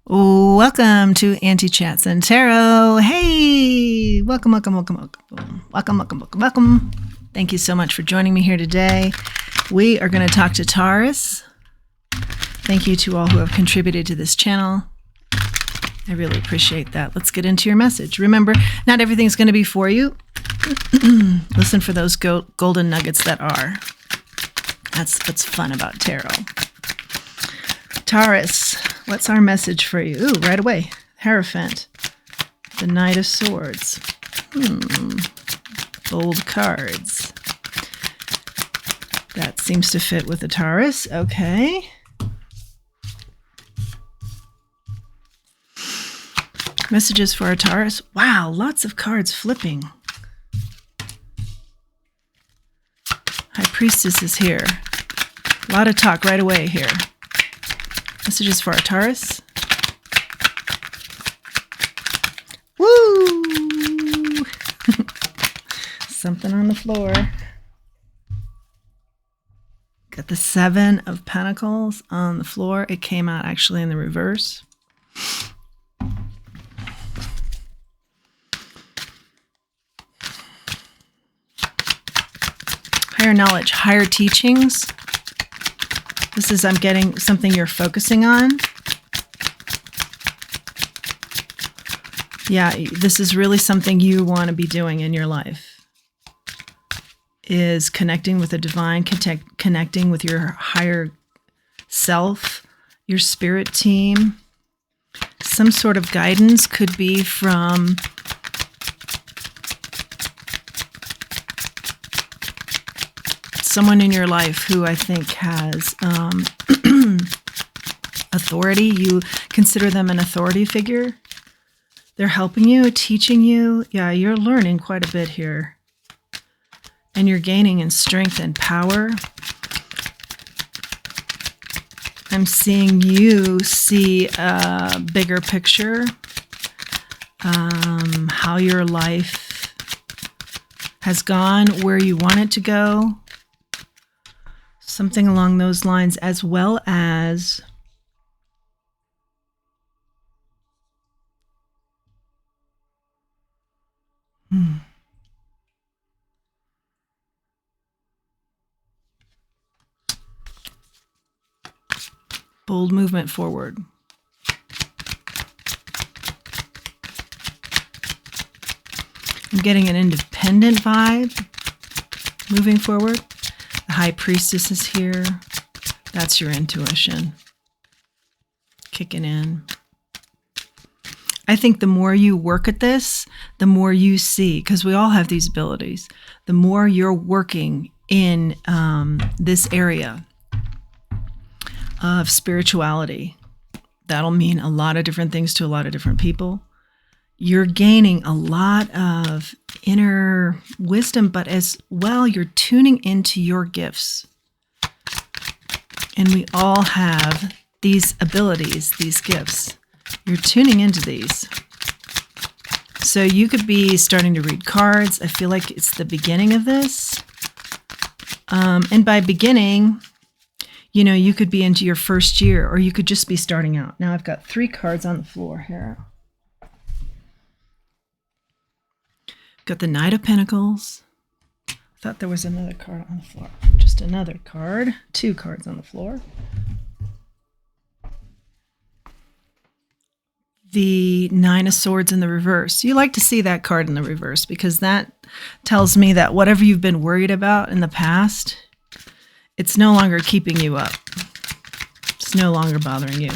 Welcome to Auntie Chats and Tarot. Hey, welcome. Thank you so much for joining me here today. We are going to talk to Taurus. Thank you to all who have contributed to this channel. I really appreciate that. Let's get into your message. Remember, not everything's going to be for you. Listen for those golden nuggets that are. That's what's fun about tarot. Taurus, what's our message for you? Ooh, right away. Hierophant. The Knight of Swords. Bold cards. That seems to fit with the Taurus. Okay. Messages for our Taurus. Wow, lots of cards flipping. High Priestess is here. A lot of talk right away here. Messages for our Taurus. Woo! Something on the floor. Got the Seven of Pentacles on the floor. It came out actually in the reverse. Higher knowledge, higher teachings. This is, I'm getting something you're focusing on. Yeah, this is really something you want to be doing in your life. Is connecting with the divine, connecting with your higher self, your spirit team. Some sort of guidance could be from someone in your life who I think has authority. You consider them an authority figure. They're helping you, teaching you. Yeah, you're learning quite a bit here. And you're gaining in strength and power. I'm seeing you see a bigger picture. How your life has gone, where you want it to go. Something along those lines, as well as bold movement forward. I'm getting an independent vibe moving forward. The High Priestess is here. That's your intuition kicking in. I think the more you work at this, the more you see, because we all have these abilities, the more you're working in this area of spirituality. That'll mean a lot of different things to a lot of different people. You're gaining a lot of inner wisdom, but as well, you're tuning into your gifts. And we all have these abilities, these gifts. You're tuning into these. So you could be starting to read cards. I feel like it's the beginning of this. And by beginning, you know, you could be into your first year, or you could just be starting out. Now I've got 3 cards on the floor here. Got the Knight of Pentacles. I thought there was another card on the floor. Just another card. 2 cards on the floor. The Nine of Swords in the reverse. You like to see that card in the reverse because that tells me that whatever you've been worried about in the past, it's no longer keeping you up. It's no longer bothering you.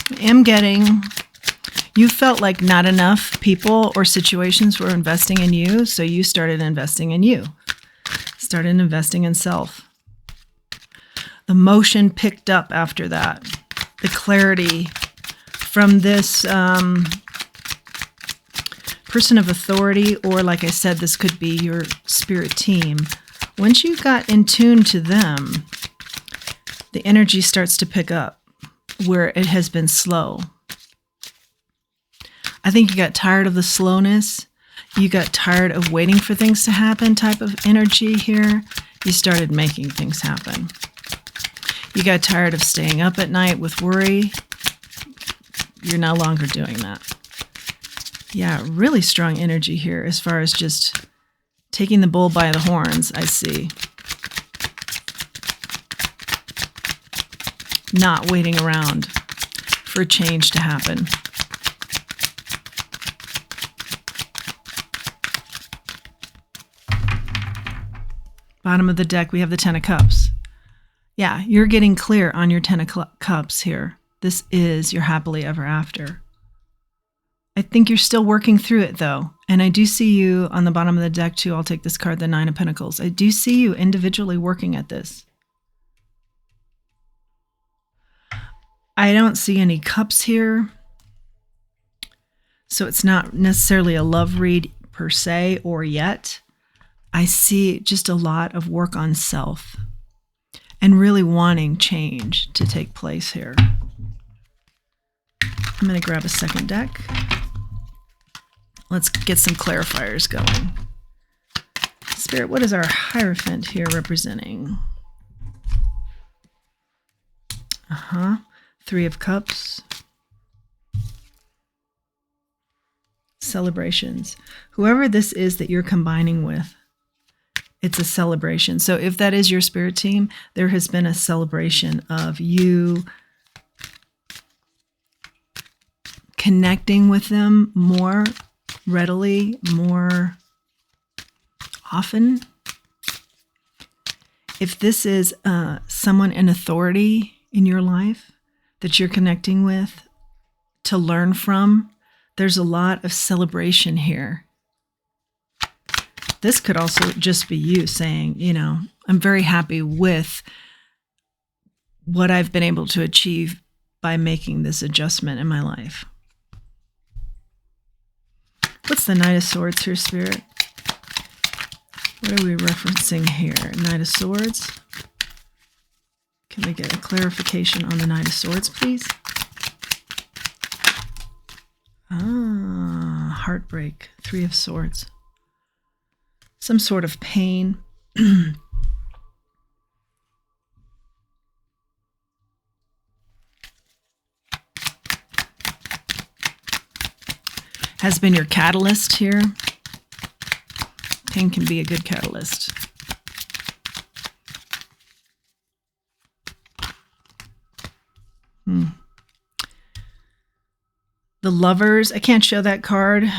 I am getting, you felt like not enough people or situations were investing in you, so you started investing in you. Started investing in self. The motion picked up after that. The clarity from this person of authority, or like I said, this could be your spirit team. Once you got in tune to them, the energy starts to pick up where it has been slow. I think you got tired of the slowness. You got tired of waiting for things to happen type of energy here. You started making things happen. You got tired of staying up at night with worry. You're no longer doing that. Yeah, really strong energy here as far as just taking the bull by the horns, I see. Not waiting around for change to happen. Bottom of the deck, we have the Ten of Cups. Yeah, you're getting clear on your Ten of Cups here. This is your happily ever after. I think you're still working through it, though. And I do see you on the bottom of the deck, too. I'll take this card, the Nine of Pentacles. I do see you individually working at this. I don't see any cups here. So it's not necessarily a love read per se or yet. I see just a lot of work on self and really wanting change to take place here. I'm going to grab a second deck. Let's get some clarifiers going. Spirit, what is our Hierophant here representing? Three of Cups. Celebrations. Whoever this is that you're combining with, it's a celebration. So if that is your spirit team, there has been a celebration of you connecting with them more readily, more often. If this is someone in authority in your life that you're connecting with to learn from, there's a lot of celebration here. This could also just be you saying, you know, I'm very happy with what I've been able to achieve by making this adjustment in my life. What's the Knight of Swords here, Spirit? What are we referencing here? Knight of Swords. Can we get a clarification on the Knight of Swords, please? Heartbreak. Three of Swords. Some sort of pain. Has been your catalyst here. Pain can be a good catalyst. The Lovers, I can't show that card,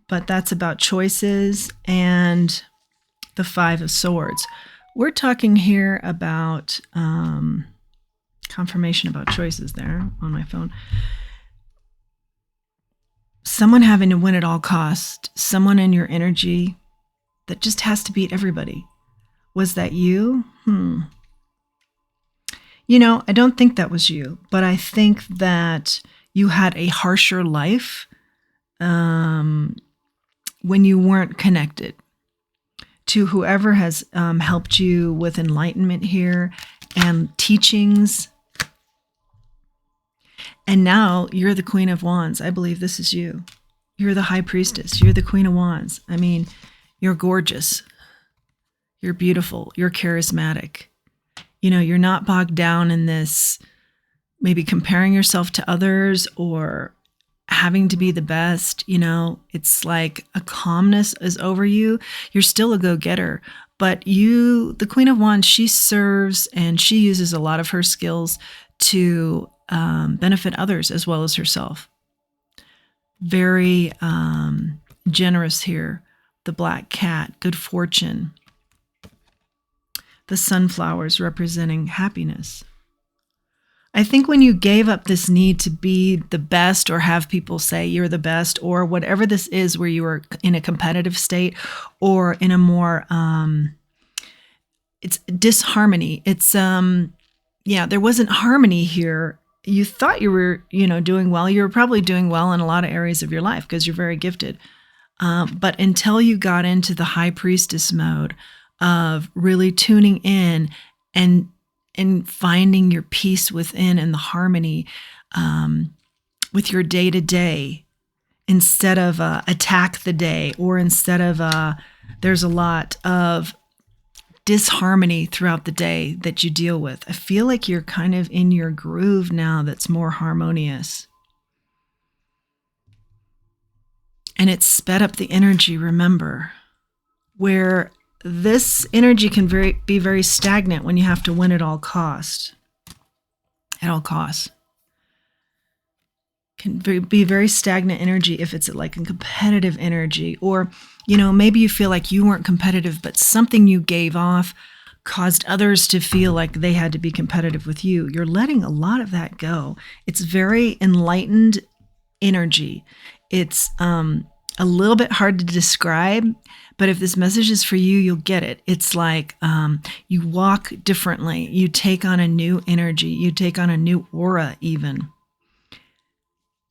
but that's about choices, and the Five of Swords. We're talking here about confirmation about choices there on my phone. Someone having to win at all costs, someone in your energy that just has to beat everybody. Was that you? You know, I don't think that was you, but I think that you had a harsher life when you weren't connected to whoever has helped you with enlightenment here and teachings. And now you're the Queen of Wands. I believe this is you. You're the High Priestess. You're the Queen of Wands. I mean, you're gorgeous. You're beautiful. You're charismatic. You know, you're not bogged down in this, maybe comparing yourself to others or having to be the best. You know, it's like a calmness is over you. You're still a go-getter. But you, the Queen of Wands, she serves and she uses a lot of her skills to benefit others as well as herself. Very generous here. The Black Cat, good fortune. The sunflowers representing happiness. I think when you gave up this need to be the best or have people say you're the best or whatever this is where you were in a competitive state or in a more, it's disharmony. It's, there wasn't harmony here. You thought you were, doing well. You were probably doing well in a lot of areas of your life because you're very gifted. But until you got into the High Priestess mode of really tuning in and finding your peace within and the harmony with your day-to-day, instead of attack the day, or instead of there's a lot of disharmony throughout the day that you deal with. I feel like you're kind of in your groove now that's more harmonious. And it's sped up the energy, remember, where this energy can be very stagnant when you have to win at all costs. At all costs. Can be very stagnant energy if it's like a competitive energy, or, you know, maybe you feel like you weren't competitive, but something you gave off caused others to feel like they had to be competitive with you. You're letting a lot of that go. It's very enlightened energy. It's a little bit hard to describe, but if this message is for you, you'll get it. It's like you walk differently. You take on a new energy. You take on a new aura even.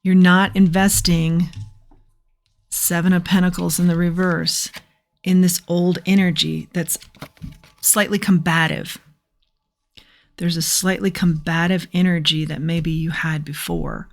You're not investing 7 of Pentacles in the reverse in this old energy that's slightly combative. There's a slightly combative energy that maybe you had before,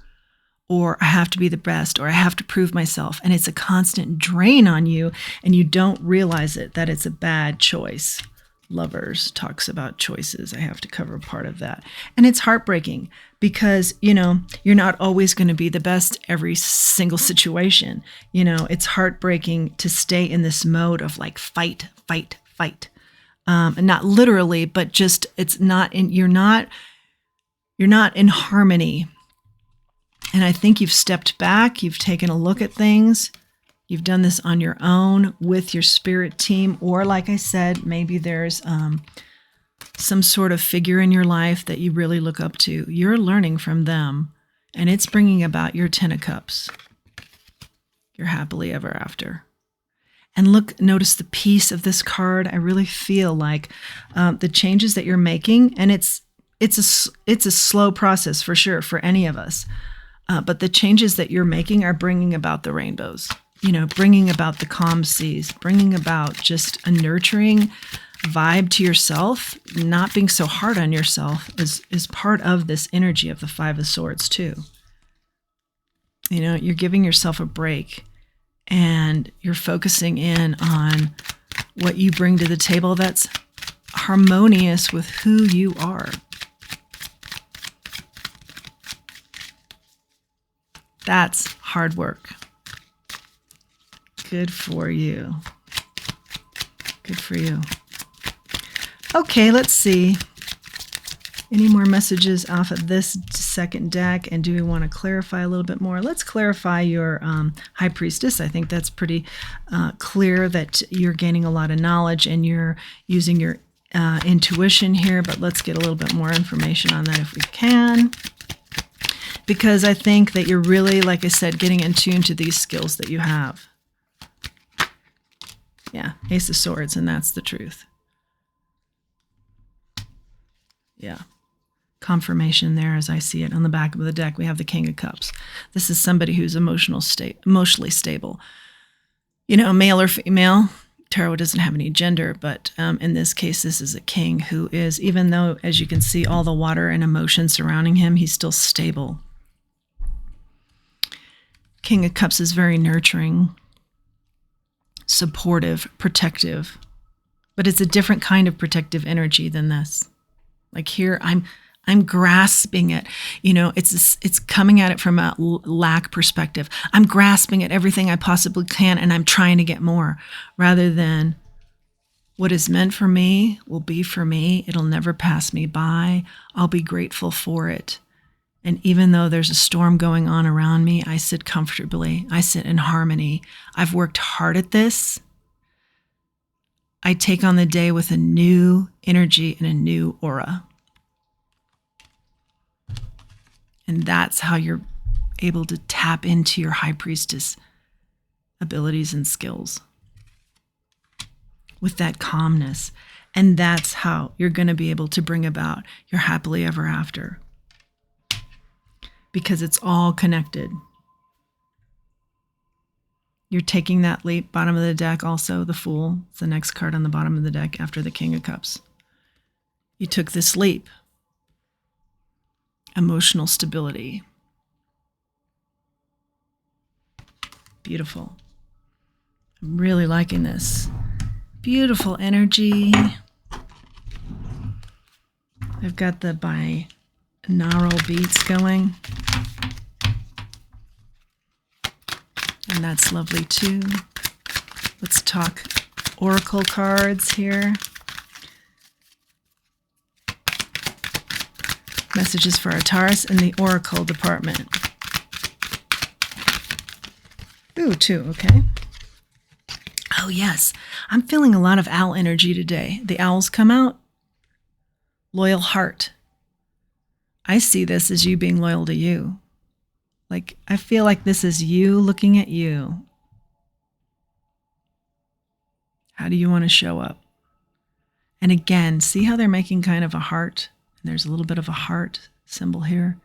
or I have to be the best, or I have to prove myself. And it's a constant drain on you, and you don't realize it, that it's a bad choice. Lovers talks about choices. I have to cover part of that. And it's heartbreaking because, you know, you're not always going to be the best every single situation. You know, it's heartbreaking to stay in this mode of like fight, fight, fight. And not literally, but just it's not in, you're not in harmony. And I think you've stepped back, you've taken a look at things. You've done this on your own with your spirit team, or like I said, maybe there's some sort of figure in your life that you really look up to. You're learning from them, and it's bringing about your 10 of Cups, your happily ever after. And look, notice the peace of this card. I really feel like the changes that you're making, and it's a slow process for sure for any of us, but the changes that you're making are bringing about the rainbows. You know, bringing about the calm seas, bringing about just a nurturing vibe to yourself, not being so hard on yourself is part of this energy of the 5 of Swords too. You know, you're giving yourself a break and you're focusing in on what you bring to the table that's harmonious with who you are. That's hard work. Good for you. Good for you. Okay, let's see. Any more messages off of this second deck? And do we want to clarify a little bit more? Let's clarify your High Priestess. I think that's pretty clear that you're gaining a lot of knowledge and you're using your intuition here, but let's get a little bit more information on that if we can. Because I think that you're really, like I said, getting in tune to these skills that you have. Yeah, Ace of Swords, and that's the truth. Yeah. Confirmation there as I see it on the back of the deck. We have the King of Cups. This is somebody who's emotionally stable. You know, male or female. Tarot doesn't have any gender, but in this case, this is a king who is, even though, as you can see, all the water and emotion surrounding him, he's still stable. King of Cups is very nurturing, supportive, protective, but it's a different kind of protective energy than this. Like here, I'm grasping it. You know, it's coming at it from a lack perspective. I'm grasping at everything I possibly can, and I'm trying to get more, rather than what is meant for me will be for me. It'll never pass me by. I'll be grateful for it. And even though there's a storm going on around me, I sit comfortably. I sit in harmony. I've worked hard at this. I take on the day with a new energy and a new aura. And that's how you're able to tap into your High Priestess abilities and skills. With that calmness. And that's how you're going to be able to bring about your happily ever after. Because it's all connected. You're taking that leap. Bottom of the deck also, the Fool. It's the next card on the bottom of the deck after the King of Cups. You took this leap. Emotional stability. Beautiful. I'm really liking this. Beautiful energy. I've got the binaural beats going. And that's lovely too. Let's talk oracle cards here. Messages for our Taurus in the oracle department. Ooh, 2, okay. Oh, yes. I'm feeling a lot of owl energy today. The owls come out. Loyal heart. I see this as you being loyal to you. Like, I feel like this is you looking at you. How do you want to show up? And again, see how they're making kind of a heart? And there's a little bit of a heart symbol here.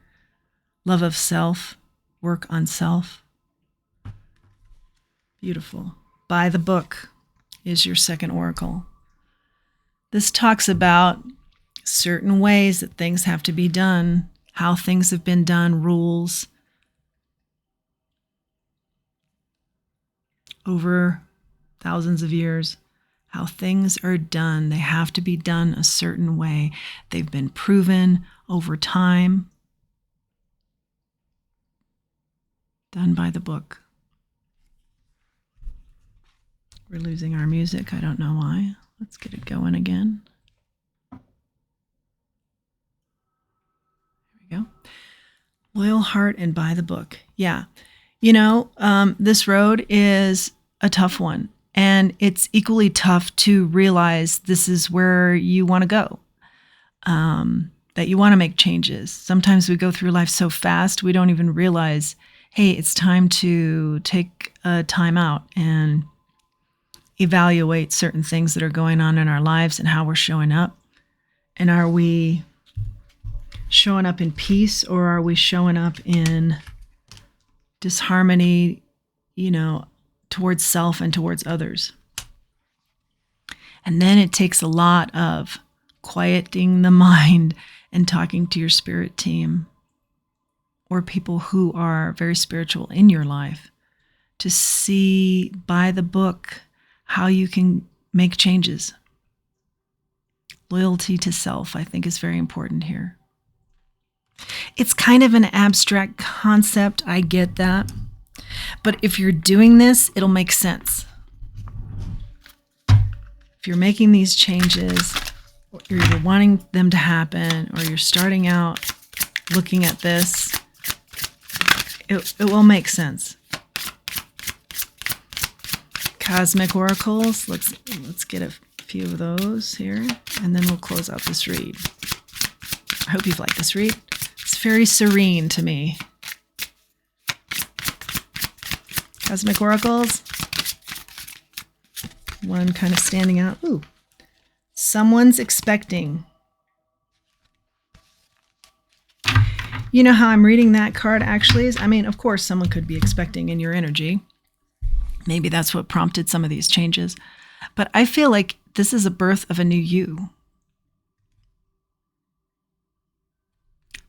Love of self, work on self. Beautiful. By the book is your second oracle. This talks about certain ways that things have to be done, how things have been done, rules. Over thousands of years, how things are done. They have to be done a certain way. They've been proven over time. Done by the book. We're losing our music. I don't know why. Let's get it going again. There we go. Loyal heart and by the book. Yeah. You know, this road is a tough one. And it's equally tough to realize this is where you want to go. That you want to make changes. Sometimes we go through life so fast, we don't even realize, hey, it's time to take a time out and evaluate certain things that are going on in our lives and how we're showing up. And are we showing up in peace, or are we showing up in disharmony, towards self and towards others? And then it takes a lot of quieting the mind and talking to your spirit team or people who are very spiritual in your life to see by the book how you can make changes. Loyalty to self, I think, is very important here. It's kind of an abstract concept, I get that. But if you're doing this, it'll make sense. If you're making these changes, or you're wanting them to happen, or you're starting out looking at this, it will make sense. Cosmic oracles, let's get a few of those here, and then we'll close out this read. I hope you've liked this read. It's very serene to me. Cosmic oracles. One kind of standing out. Ooh. Someone's expecting. You know how I'm reading that card actually is? I mean, of course, someone could be expecting in your energy. Maybe that's what prompted some of these changes. But I feel like this is a birth of a new you.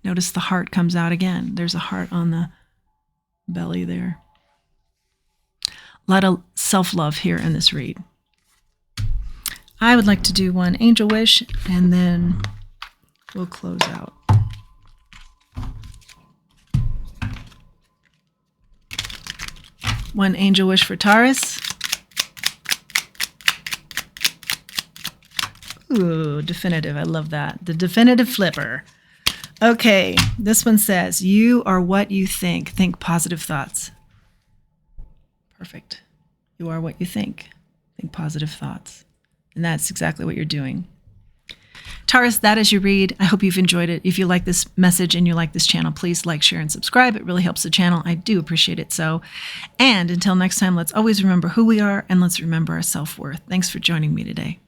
Notice the heart comes out again. There's a heart on the belly there. A lot of self-love here in this read. I would like to do one angel wish, and then we'll close out. One angel wish for Taurus. Ooh, definitive. I love that. The definitive flipper. Okay, this one says, you are what you think. Think positive thoughts. Perfect. You are what you think. Think positive thoughts. And that's exactly what you're doing. Taurus, that is your read. I hope you've enjoyed it. If you like this message and you like this channel, please like, share, and subscribe. It really helps the channel. I do appreciate it so. And until next time, let's always remember who we are, and let's remember our self-worth. Thanks for joining me today.